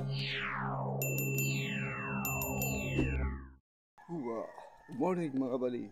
Good morning mga kabali.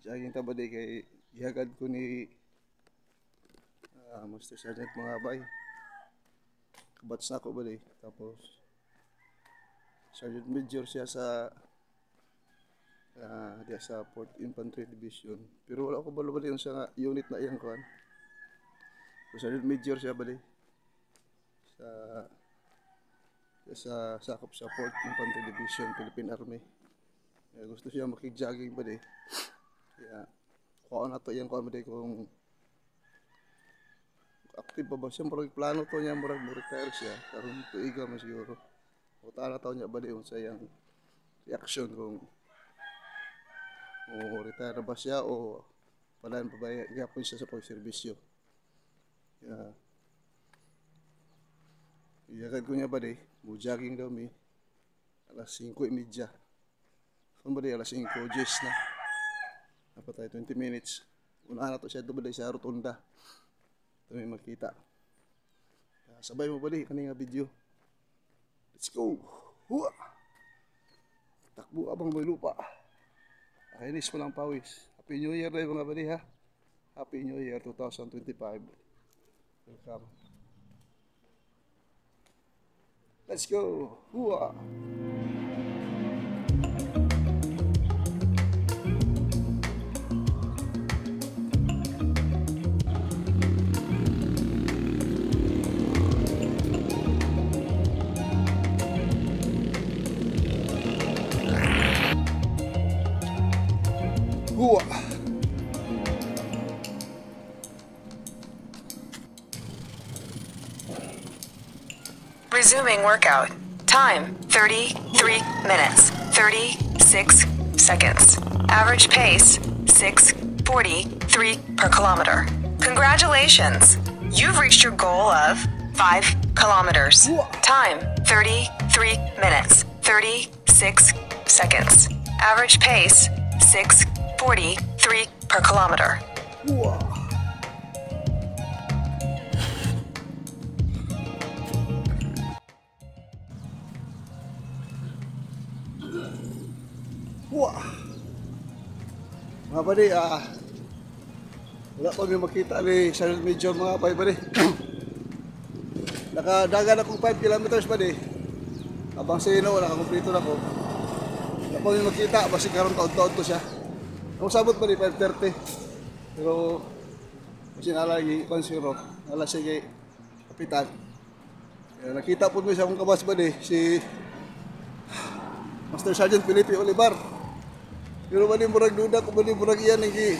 Jogging tabali kay ihagad ko ni Master Sergeant mga bay. Kabats na ako bali. Tapos Sergeant Major siya sa diya sa 4th Infantry Division. Pero wala ko bali yung sa unit na iyang kuan. So Sergeant Major siya bali. Sa sakop sa 4th Infantry Division, Philippine Army. Gusto siya makig-jogging ba di. Kaya kuha na to yan kuha ba di kung active pa ba siya. Murag plano to niya, murag retire siya. Karoon tuiga mo siguro. Kuha na to niya ba di yung sayang reaction kung retire ba siya o palaan pa ba gapon siya sa pagserbisyo. Kaya iyagad ko niya ba di, jogging daw mi alas 5:30. Kung ba di alas 5, Jess na. Dapat tayo 20 minutes. Unahan na to siya doon ba di sa rotunda. Ito may magkita. Sabay mo ba di kanina video. Let's go! Huwa! Takbo abang may lupa. Akinis mo lang pawis. Happy New Year na mga bali ha. Happy New Year 2025. Welcome. Let's go! Huwa! Resuming workout. Time 33 minutes 36 seconds. Average pace 6:43 per kilometer. Congratulations! You've reached your goal of 5 kilometers. Time 33 minutes 36 seconds. Average pace 6:43 per kilometer. Mga bali, wala pa may makita ni Sergeant Major mga bali. Nakadagan akong 5 kilometers bali. Abang sino, nakakumplito na ko. Wala pa may makita, basi karoon taon-taon to siya. Kung sabot bali, 5:30. Pero, kasi nalagi, pansiro, nalasig kay Kapitan. Nakita po mo siya akong kabas bali, si Master Sergeant Felipe Olivar. Pero bali murag duda ko bali murag iyan ngi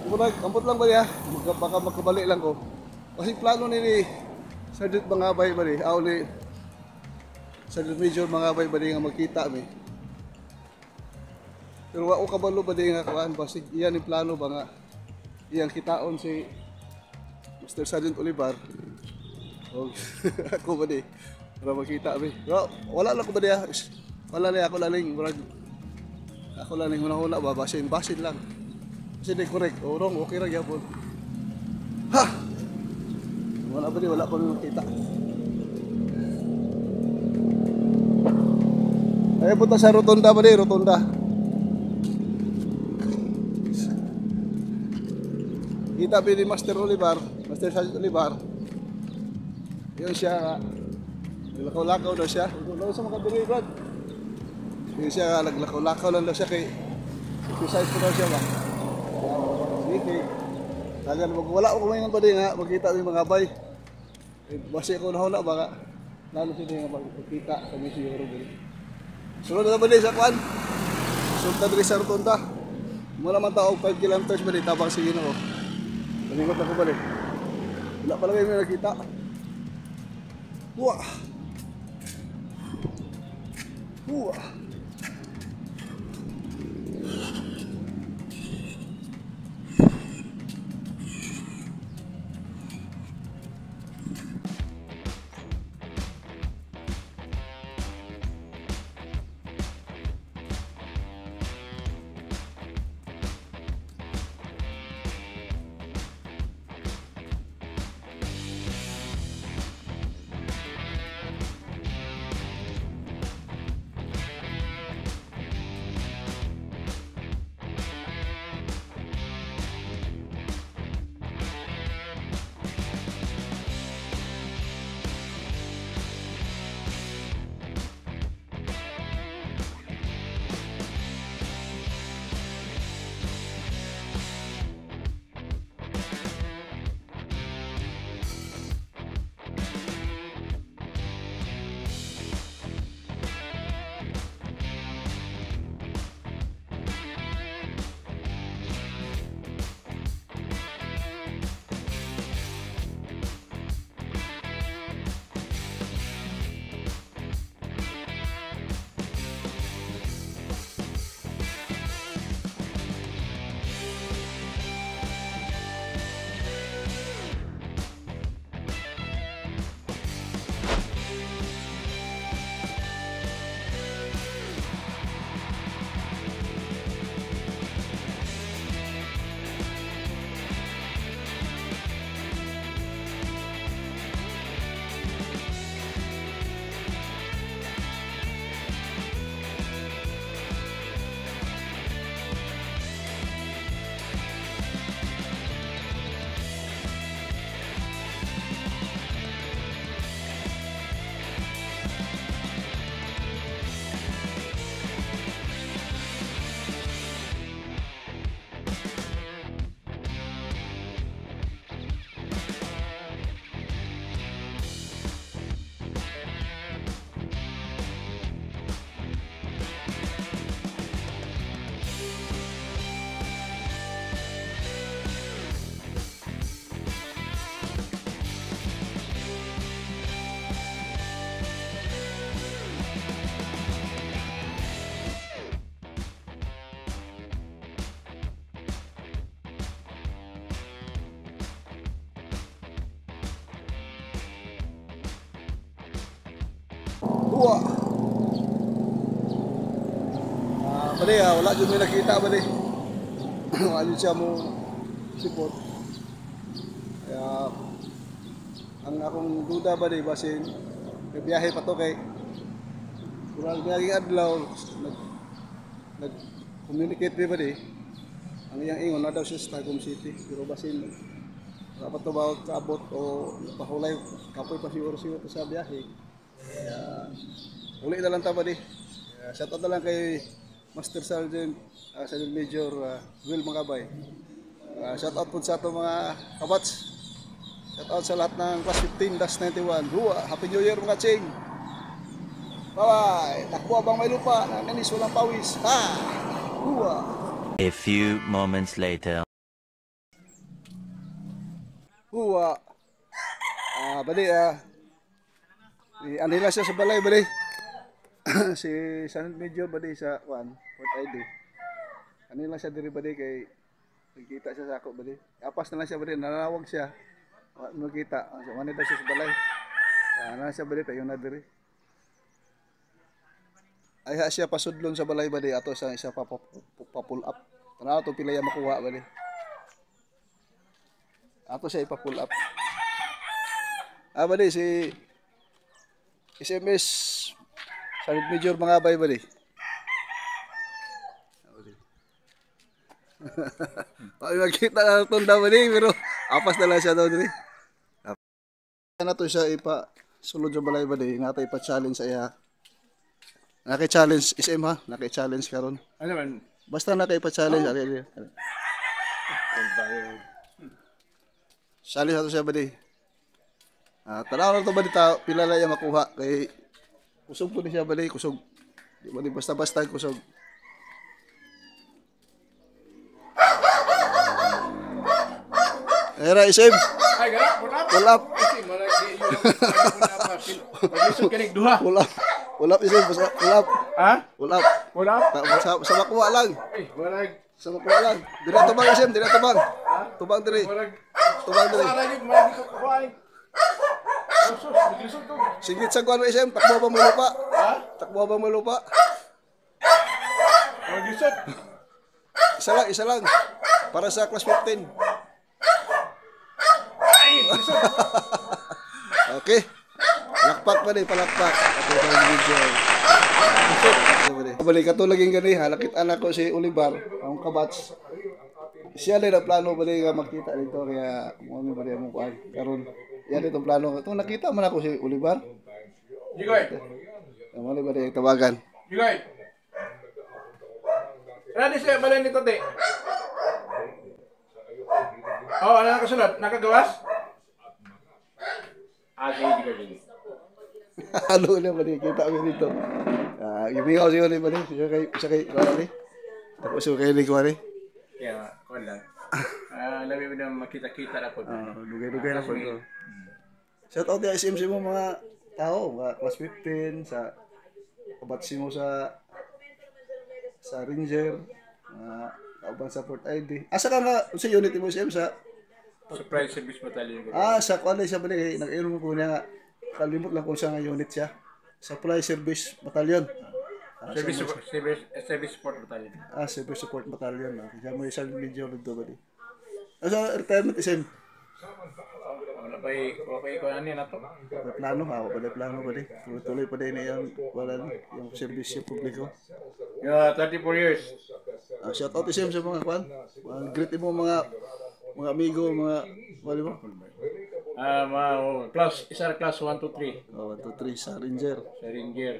murag ambot lang bali ha. Baka makabali lang ko. Kasi plano ni Sergeant Mangabay bali, ni Sergeant Major Mangabay bali nga magkita mi. Pero wa ko kabalo bali nga kuan basi iyan ni plano ba nga iyang kitaon si Master Sergeant Olivar. Ako bali para makita mi. Wala lang ko bali ha. Wala na ako laling murag ako lang yung huna-huna ba, basin lang. Kasi di correct, o wrong, okay ra gyapon. Ha! Wala ba di, wala pa rin makita. Ayaw punta sa rotunda ba di, rotunda. Kita pa ni Master Olivar, Master Sergeant Olivar. Yun siya, lakaw-lakaw na siya. Lakaw sa mga diri, Brad. Hindi siya naglakaw-lakaw lang daw siya kay exercise ko daw siya ba. Sige. Tagal wala ko kumain pa din ha. Magkita yung mga bay. Basi ko na baka lalo siya nga magkita kami siguro din. Sunod na ba din sa kwan? Sunod na din sa rotunda. Mula man tao 5 kilometers ba din tabang sige na ko. Palingot ako balik. Wala pala kayo may nakita. Wah! Wah! Uwa. Bali wala dyan may nakita bali. Wala dyan siya mo sipot. Kaya ang akong duda bali basin biyahe pa to kay kurang biyaheng adlaw nag-communicate ba bali. Ang iyang ingon na daw siya sa Tagum City pero basin dapat to ba kaabot o pahulay kapoy pa siguro sa biyahe. Kaya uli na lang ta bali. Shout out na lang kay Master Sergeant Sergeant Major Will Mangabay. Shout out po sa ato mga kabats. Shout out sa lahat ng class 15-91. Huwa, Happy New Year mga ching. Bye-bye. Takbo abang may lupa. Nanis walang pawis. Ha! Huwa. A few moments later. Huwa. Bali anila siya sa balay bali. Si Sergeant Major bali sa Port ID. Anila siya diri bali kay nakita siya sa ako bali. Apas na lang siya bali, nanawag siya. Makita, manita siya sa balay. Ana siya bali tayo na diri. Ay siya pasudlon sa balay bali ato sa isa pa pull up. Tanaw to pila ya makuha bali. Ato siya ipa-pull up. Bali si SMS Sergeant Major Mangabay bali. Ay makita na tunda bali pero apas na lang siya daw diri. Na to siya ipa sulod sa balay bali nga tay pa-challenge sa iya. Naki-challenge SM ha, naki-challenge karon. Ano man? Basta naki-pa-challenge ali. Challenge ato siya bali. Tanaw na to bali ta pila la ya makuha kay kusog po ni siya bali, kusog. Di bali basta-basta kusog. Era SM. Ay, gara, Pull up. Kasi malagi yung pag-isog ka duha. Pull up. Pull up SM, pull up. Ha? Pull up. Wala? Sa makuha lang. Ay, malag. Sa makuha lang. Dira tubang SM, dira tubang. Tubang diri. Malag. Tubang diri. Malag, malag ito kuhain. Sus, naglisod ko. Sigit sa kuan SM, takbo ba mo lupa? Ha? Takbo ba mo lupa? Naglisod. Isa lang. Para sa class 15. Ay, naglisod. Okay. Palakpak pa rin, palakpak. Ito sa video. Balik ka to laging gani, halakit anak ko si Olivar, ang kabats. Siya rin ang plano ba nga magkita dito, kaya kung ano ba rin mong kuhan. Karoon, yan itong plano. Ito nakita man ako si Olivar. Jigoy. Ano ba rin tawagan? Jigoy. Ready siya, balay nito, te. Oh, ano nakasunod? Nakagawas? Okay, Jigoy. Ano na ba rin, kita ko dito. Ibigaw siya ulit ba rin, siya kay Kuwari. Tapos siya kay Kuwari. Kaya, kuwan lang. Labi mo na makita-kita na po. Lugay-lugay na po ito. Shout out yung SMC mo mga tao, mga class 15, sa kabatsi mo sa Ranger, kaubang sa Port ID. Asa ka nga sa unit mo SM sa Surprise Service Battalion. sa kuan siya ba ni nag-inom ko niya nga kalimot lang kung sa nga unit siya. Supply Service Battalion. Service Support Battalion. Service Support Battalion. Kaya mo isang medyo nagdo ba di. Asa retirement SM? Wala pa ko ano na to. May plano ha, wala plano ba di. Tuloy pa din yung wala yung serbisyo publiko. Yeah, 34 years. Shout out SM sa mga kwan. Greet mo mga amigo, mga wali mo. Isa class 1 to 3. 1, 2, 3 sa Ranger. Sa Ranger.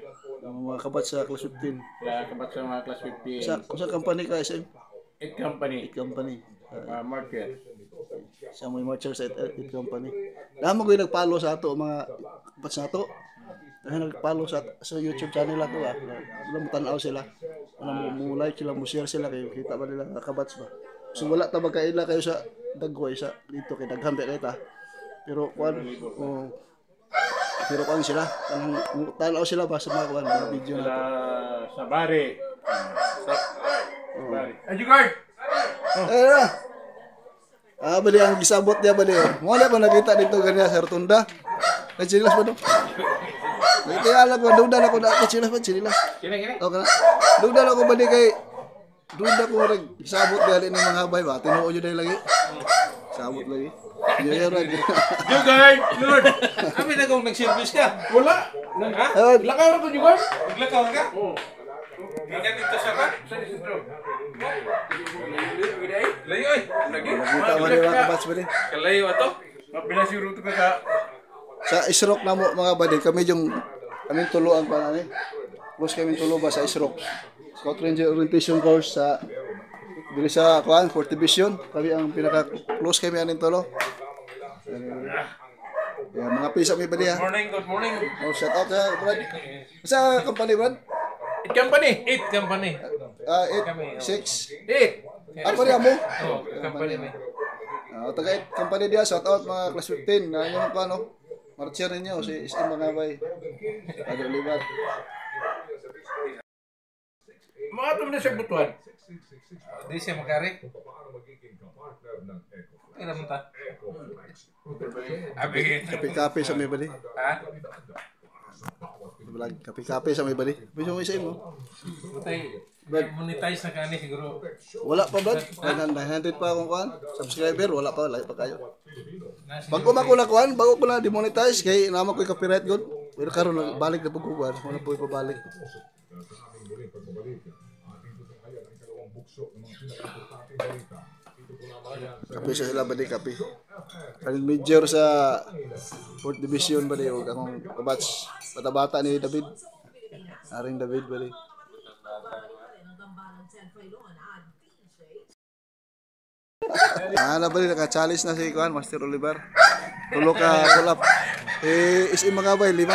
Ang mga kabat sa class 15. Kaya kabat sa mga class 15. Sa company ka SM? 8 company. 8 company. Market. Sa mga marcher sa 8 company. Dahil mo ko yung nagpalo sa ato, mga kabat sa ato. Dahil nagpalo sa YouTube channel ato. Alam mo tanaw sila. Alam mo like sila, mo share sila kayo. Kita ba nila kabats ba? So wala ta magkaila kayo sa dagway sa dito kay daghambe kay ta. Pero kwan sila. Tanaw sila ba sa mga video na sa Bari. Bari. Educard! Bali ang gisabot niya bali. Mo na pa nakita dito ganyan sa rotunda. Nachilas ba no? Ito yung alam ko, duda na ko na ako sila. Kini. Okay na. Duda na ko ba di kay... Duda ko rin. Sabot gali ng mga habay ba? Tinuo nyo na lagi. Sabot lagi. Yan rin. Jugay! Lord! Kami na kung nag-service ka. Wala. Ha? Lakaw na ko, Jugay? Naglakaw ka? Oo. Ganyan dito sa ka? Sa dito. Layo eh. Lagi. Nakita mo rin mga kabats ba di? Kalayo ato? Pinasiro ito ka. Sa Isrok na mo mga badi, kami tuluan pa namin. Plus kami tulo ba sa Isrok. Scout Ranger Orientation Course sa dili sa kuan, 4th Division. Kami ang pinaka-close kami anin tulo. Mga pisa may badi ha. Good morning. Oh, shout out ha, Brad. Sa company, Brad? 8 company. 8 company. 8, 6. 8. Ako rin mo? Oo, company na. Taga 8 company dia, shout out mga class 15. Na nyo pa no? Marcher ninyo si SM mga bay. Ado libat. Mga ito na siya butuan. Di siya magkari. Kaya naman ta. Kape-kape sa may bali. Ha? Kape-kape sa may bali. Bisa mo isa mo? Butay, monetize na kani siguro. Wala pa ba? 900 pa akong kuhan. Subscriber, wala pa. Lahat pa kayo. Bago ko na kuhan, bago ko na demonetize. Kaya naman ko yung copyright good. Pero karon balik na pagkuhan. Wala po ipabalik. Kape sa sila ba di kape? Kaling major sa 4th Division ba di? Huwag akong kabats. Bata-bata ni David. Aring David ba di? Na ba di? Naka-challenge na si Kuan, Master Oliver. Tulo ka kulap. Isim mga bay, 5.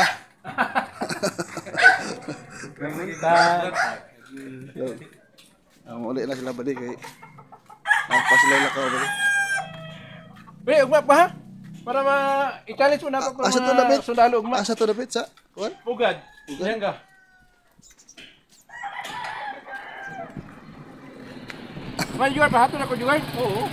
Uli na sila ba di kay pasilay ka ba di? Be, ugma pa ha? Para i-challenge mo na ako Asa to David? sundalo ugma. Asa to David sa? Kuan? Ugad. Diyan ka. May jugar pa hato na ko jugar? Oo.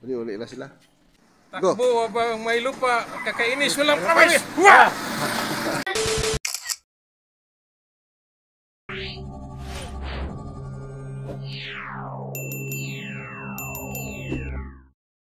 Uli na sila. Go. Takbo, abang may lupa, kakainis, walang promise. Wah!